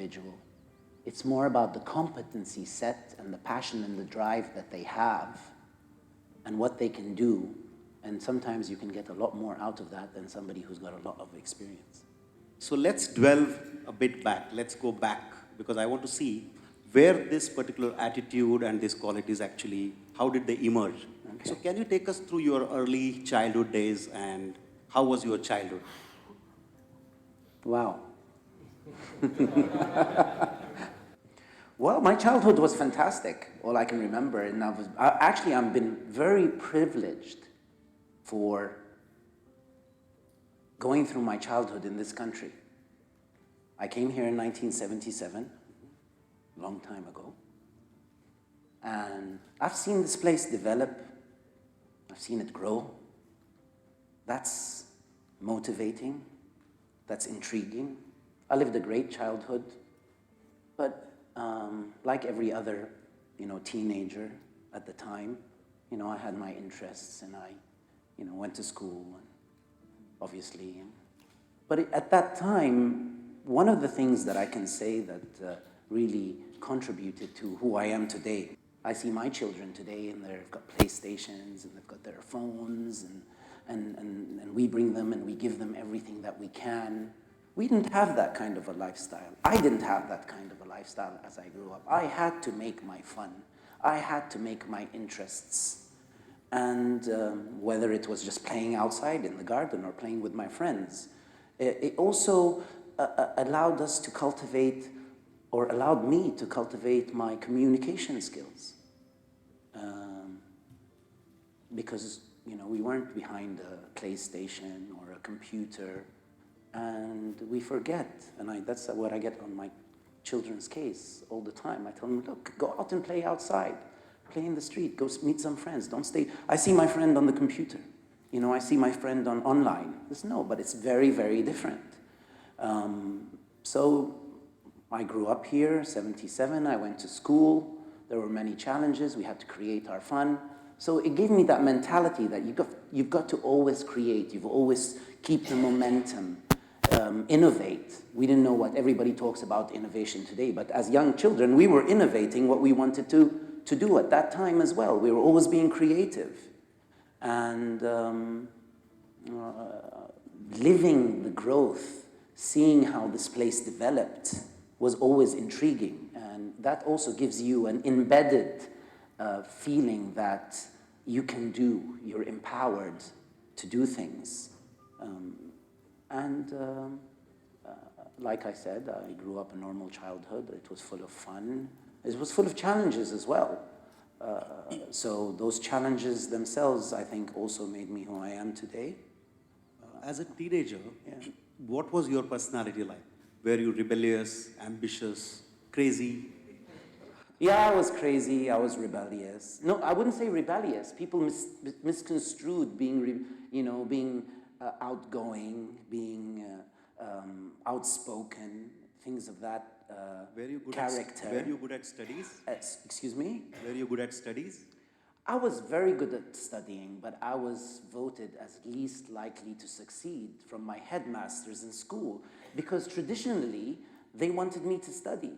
individual. It's more about the competency set and the passion and the drive that they have and what they can do. And sometimes you can get a lot more out of that than somebody who's got a lot of experience. So let's delve a bit back. Let's go back, because I want to see where this particular attitude and these qualities actually, how did they emerge? Okay. So can you take us through your early childhood days and how was your childhood? Wow. Well, my childhood was fantastic, all I can remember. And actually, I've been very privileged for going through my childhood in this country. I came here in 1977, a long time ago. And I've seen this place develop. I've seen it grow. That's motivating. That's intriguing. I lived a great childhood, but like every other, teenager at the time, I had my interests and I, went to school, and obviously. But at that time, one of the things that I can say that really contributed to who I am today, I see my children today, and they've got PlayStations and they've got their phones, and we bring them and we give them everything that we can. We didn't have that kind of a lifestyle. I didn't have that kind of a lifestyle as I grew up. I had to make my fun. I had to make my interests. And whether it was just playing outside in the garden or playing with my friends, it also allowed us to cultivate, or allowed me to cultivate, my communication skills. Because, we weren't behind a PlayStation or a computer. And we forget, and that's what I get on my children's case all the time. I tell them, look, go out and play outside. Play in the street, go meet some friends, don't stay. I see my friend on the computer. I see my friend online. No, but it's very, very different. So I grew up here, 77, I went to school. There were many challenges, we had to create our fun. So it gave me that mentality that you've got to always create, you've always keep the momentum. Innovate. We didn't know what everybody talks about innovation today, but as young children, we were innovating what we wanted to do at that time as well. We were always being creative. And living the growth, seeing how this place developed was always intriguing. And that also gives you an embedded feeling that you can do, you're empowered to do things. Like I said, I grew up a normal childhood. It was full of fun. It was full of challenges as well. So those challenges themselves, I think, also made me who I am today. As a teenager, what was your personality like? Were you rebellious, ambitious, crazy? Yeah, I was crazy. I was rebellious. No, I wouldn't say rebellious. People misconstrued being, being outgoing, being outspoken, things of that character. Were you good at studies? Excuse me? Were you good at studies? I was very good at studying, but I was voted as least likely to succeed from my headmasters in school, because traditionally they wanted me to study.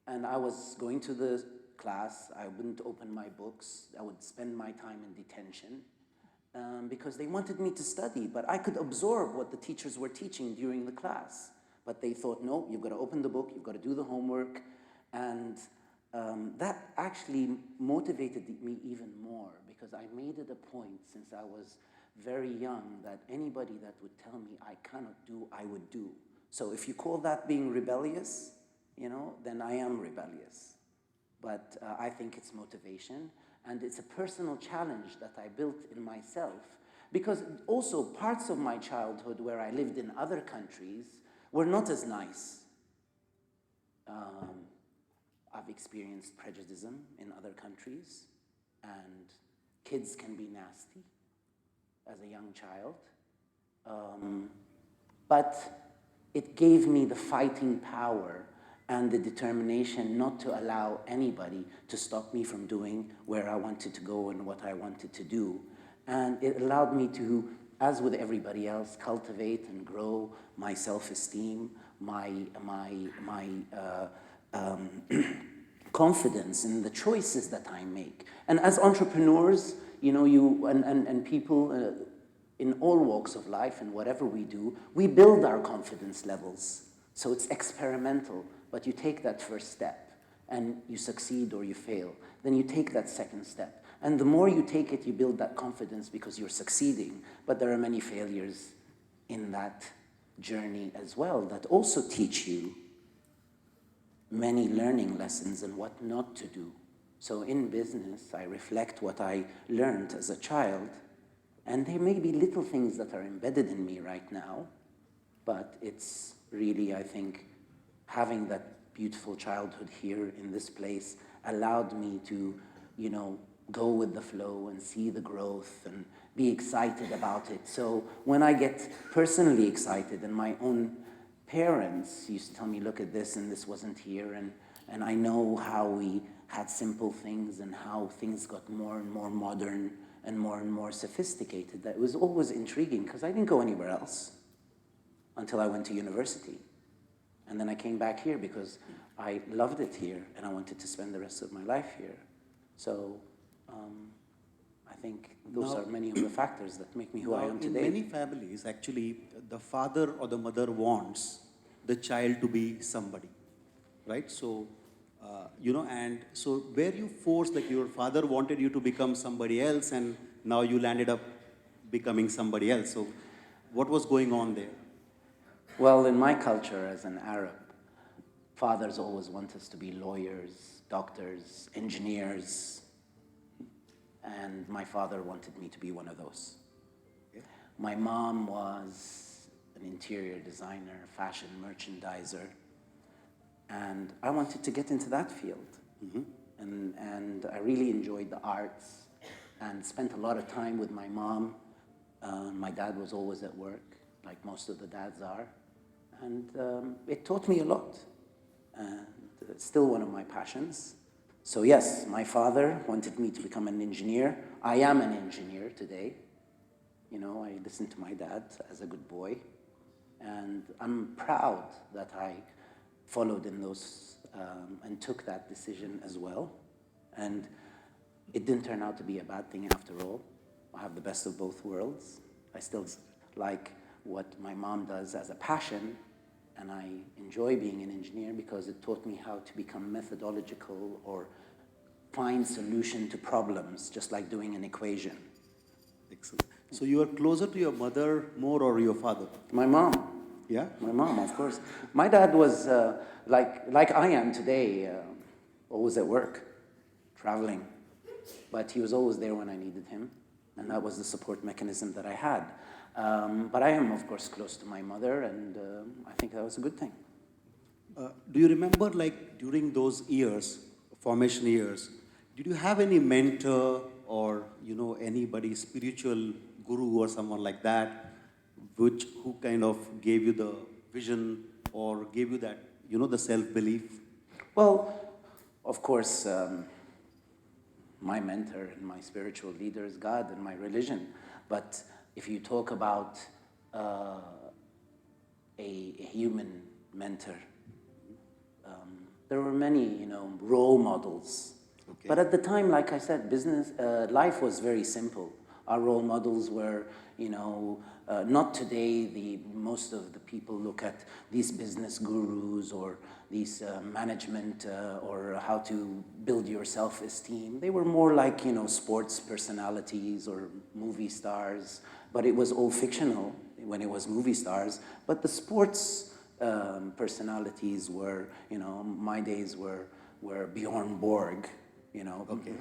And I was going to the class, I wouldn't open my books, I would spend my time in detention. Because they wanted me to study, but I could absorb what the teachers were teaching during the class. But they thought, no, you've got to open the book, you've got to do the homework. And that actually motivated me even more, because I made it a point since I was very young that anybody that would tell me I cannot do, I would do. So if you call that being rebellious, then I am rebellious. But I think it's motivation. And it's a personal challenge that I built in myself, because also parts of my childhood where I lived in other countries were not as nice. I've experienced prejudice in other countries, and kids can be nasty as a young child. But it gave me the fighting power and the determination not to allow anybody to stop me from doing where I wanted to go and what I wanted to do. And it allowed me to, as with everybody else, cultivate and grow my self-esteem, my confidence in the choices that I make. And as entrepreneurs, you know, and people in all walks of life and whatever we do, we build our confidence levels. So it's experimental, but you take that first step and you succeed or you fail. Then you take that second step. And the more you take it, you build that confidence because you're succeeding. But there are many failures in that journey as well that also teach you many learning lessons and what not to do. So in business, I reflect what I learned as a child, and there may be little things that are embedded in me right now, but it's really, I think, having that beautiful childhood here in this place allowed me to, you know, go with the flow and see the growth and be excited about it. So when I get personally excited, and my own parents used to tell me, look at this, and this wasn't here, and I know how we had simple things and how things got more and more modern and more sophisticated. That was always intriguing because I didn't go anywhere else until I went to university. And then I came back here because I loved it here and I wanted to spend the rest of my life here. So I think those are many of the factors that make me who I am today. In many families, actually, the father or the mother wants the child to be somebody, right? So, you know, and so where you forced, like your father wanted you to become somebody else and now you landed up becoming somebody else. So what was going on there? Well, in my culture as an Arab, fathers always want us to be lawyers, doctors, engineers, and my father wanted me to be one of those. Okay. My mom was an interior designer, fashion merchandiser, and I wanted to get into that field. Mm-hmm. And I really enjoyed the arts and spent a lot of time with my mom. My dad was always at work, like most of the dads are. And it taught me a lot. And it's still one of my passions. So yes, my father wanted me to become an engineer. I am an engineer today. You know, I listened to my dad as a good boy. And I'm proud that I followed in those and took that decision as well. And it didn't turn out to be a bad thing after all. I have the best of both worlds. I still like what my mom does as a passion, and I enjoy being an engineer because it taught me how to become methodological or find solution to problems, just like doing an equation. Excellent. So you are closer to your mother more or your father? My mom. Yeah? My mom, of course. My dad was like I am today, always at work, traveling. But he was always there when I needed him, and that was the support mechanism that I had. But I am, of course, close to my mother, and I think that was a good thing. Do you remember, like, during those years, formation years, did you have any mentor or, you know, anybody, spiritual guru or someone like that, who kind of gave you the vision or gave you that, you know, the self-belief? Well, of course, my mentor and my spiritual leader is God and my religion. But if you talk about a human mentor, there were many, you know, role models. Okay. But at the time, like I said, life was very simple. Our role models were, you know, not today. Most of the people look at these business gurus or these management or how to build your self-esteem. They were more like, you know, sports personalities or movie stars. But it was all fictional when it was movie stars. But the sports personalities were, you know, my days were Bjorn Borg, you know. Okay.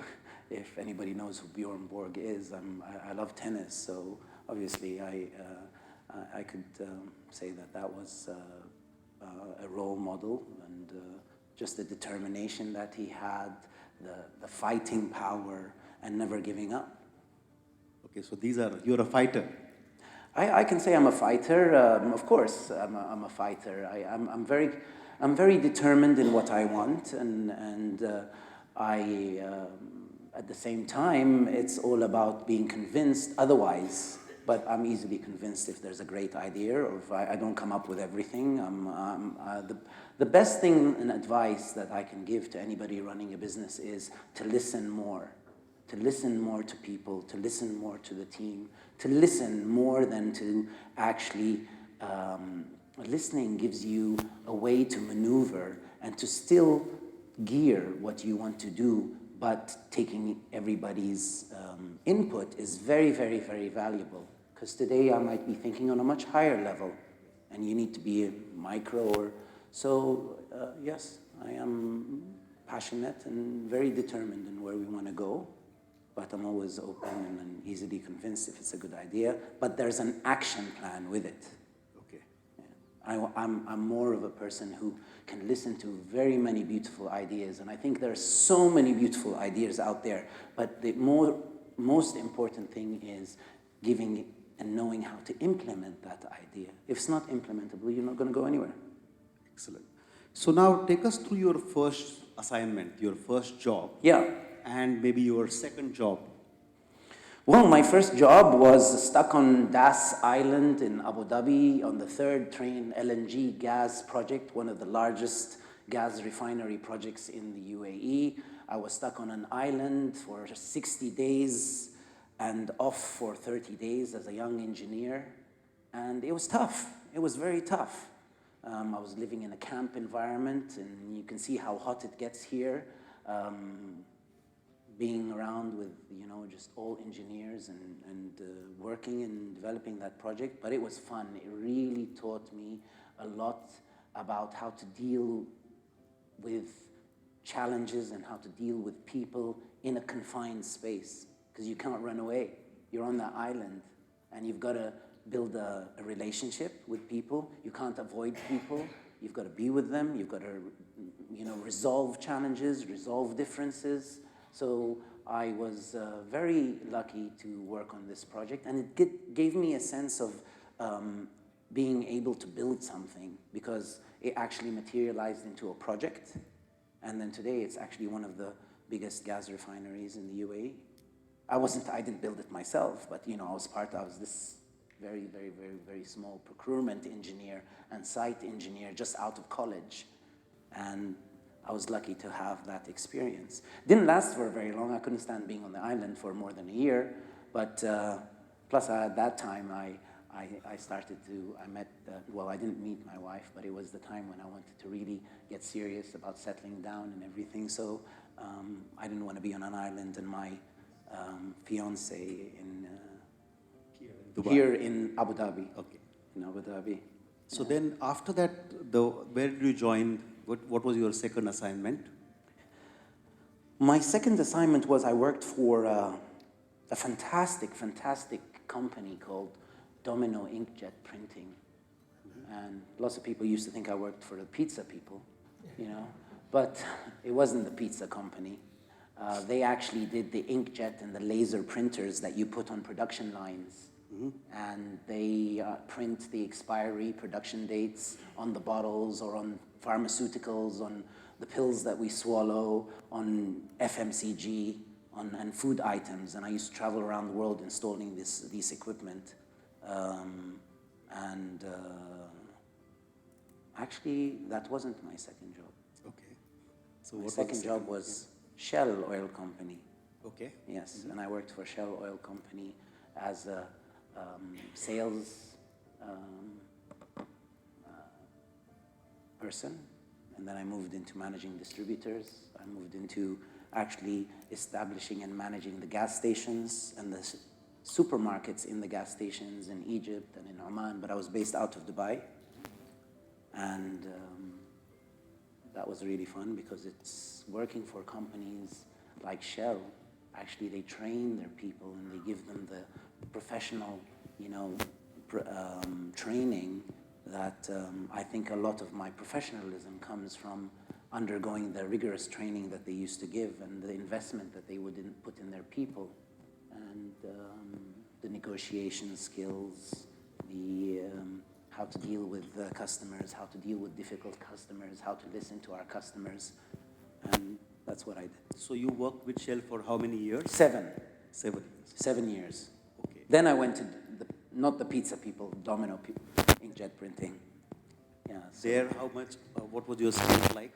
If anybody knows who Bjorn Borg is, I love tennis, so obviously I could say that was a role model, and just the determination that he had, the fighting power, and never giving up. Okay, so you're a fighter. I can say I'm a fighter. Of course, I'm a fighter. I'm very determined in what I want, and at the same time, it's all about being convinced. Otherwise, but I'm easily convinced if there's a great idea or if I don't come up with everything. The best thing and advice that I can give to anybody running a business is to listen more. To listen more to people, to listen more to the team, to listen more than to actually, listening gives you a way to maneuver and to still gear what you want to do, but taking everybody's input is very, very, very valuable. Because today I might be thinking on a much higher level, and you need to be a micro or, so yes, I am passionate and very determined in where we want to go. But I'm always open and easily convinced if it's a good idea. But there's an action plan with it. Okay. Yeah. I'm more of a person who can listen to very many beautiful ideas. And I think there are so many beautiful ideas out there. But the most important thing is giving and knowing how to implement that idea. If it's not implementable, you're not going to go anywhere. Excellent. So now take us through your first assignment, your first job. Yeah. And maybe your second job. Well, my first job was stuck on Das Island in Abu Dhabi on the third train LNG gas project, one of the largest gas refinery projects in the UAE. I was stuck on an island for 60 days and off for 30 days as a young engineer. And it was tough. It was very tough. I was living in a camp environment, and you can see how hot it gets here. Being around with, just all engineers and working and developing that project, but it was fun. It really taught me a lot about how to deal with challenges and how to deal with people in a confined space, because you can't run away. You're on that island, and you've got to build a relationship with people. You can't avoid people. You've got to be with them. You've got to, resolve challenges, resolve differences. So I was very lucky to work on this project, and it gave me a sense of being able to build something, because it actually materialized into a project. And then today it's actually one of the biggest gas refineries in the UAE. I didn't build it myself, but I was this very, very, very, very small procurement engineer and site engineer just out of college. And I was lucky to have that experience. Didn't last for very long. I couldn't stand being on the island for more than a year. But plus at that time, I didn't meet my wife, but it was the time when I wanted to really get serious about settling down and everything. So I didn't want to be on an island, and my fiance here in Abu Dhabi. Okay. In Abu Dhabi. So then after that, where did you join? What was your second assignment? My second assignment was I worked for a fantastic, fantastic company called Domino Inkjet Printing. And lots of people used to think I worked for the pizza people, but it wasn't the pizza company. They actually did the inkjet and the laser printers that you put on production lines. And they print the expiry production dates on the bottles or on pharmaceuticals, on the pills that we swallow, on FMCG, and food items. And I used to travel around the world installing this equipment. Actually, that wasn't my second job. Okay. So my second job was Shell Oil Company. Okay. Yes, and I worked for Shell Oil Company as a sales person, and then I moved into managing distributors. I moved into actually establishing and managing the gas stations and the supermarkets in the gas stations in Egypt and in Oman, but I was based out of Dubai. And that was really fun, because it's working for companies like Shell. Actually, they train their people and they give them the professional, training that I think a lot of my professionalism comes from undergoing the rigorous training that they used to give, and the investment that they would put in their people, and the negotiation skills, the how to deal with customers, how to deal with difficult customers, how to listen to our customers, and that's what I did. So you worked with Shell for how many years? 7. 7 years. 7 years. Okay. Then I went to the not the pizza people, Domino people, inkjet printing. Yeah. So There, how much, what was your stint like?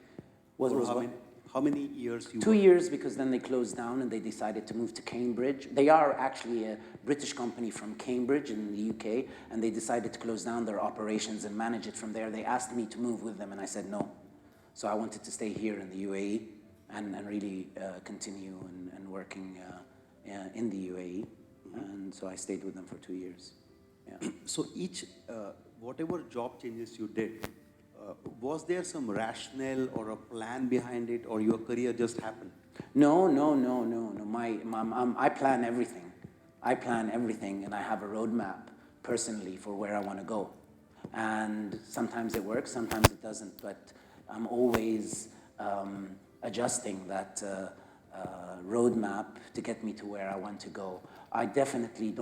Was Or what? how many years you 2 worked? years, because then they closed down and they decided to move to Cambridge. They are actually a British company from Cambridge in the UK, and they decided to close down their operations and manage it from there. They asked me to move with them, and I said no. So I wanted to stay here in the UAE and really continue and working in the UAE. And so I stayed with them for 2 years. Yeah. So each, whatever job changes you did, was there some rationale or a plan behind it, or your career just happened? No. I plan everything. I plan everything, and I have a roadmap personally for where I want to go. And sometimes it works, sometimes it doesn't. But I'm always adjusting that roadmap to get me to where I want to go. I definitely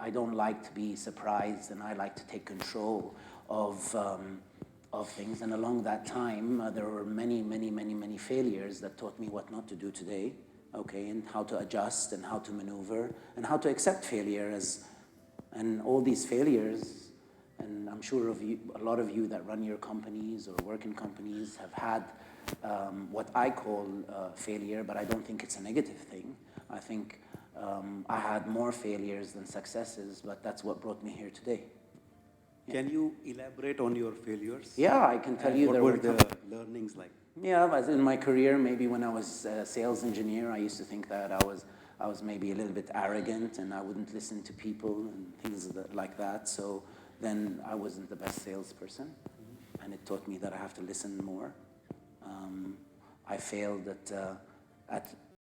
I don't like to be surprised, and I like to take control of things. And along that time, there were many failures that taught me what not to do today, okay, and how to adjust and how to maneuver and how to accept failure and all these failures. And I'm sure a lot of you that run your companies or work in companies have had what I call failure, but I don't think it's a negative thing. I think I had more failures than successes, but that's what brought me here today. Can you elaborate on your failures? Yeah, I can tell you what there were were the learnings like? Yeah, as in my career, maybe when I was a sales engineer, I used to think that I was maybe a little bit arrogant and I wouldn't listen to people and things like that. So then I wasn't the best salesperson, and it taught me that I have to listen more. I failed at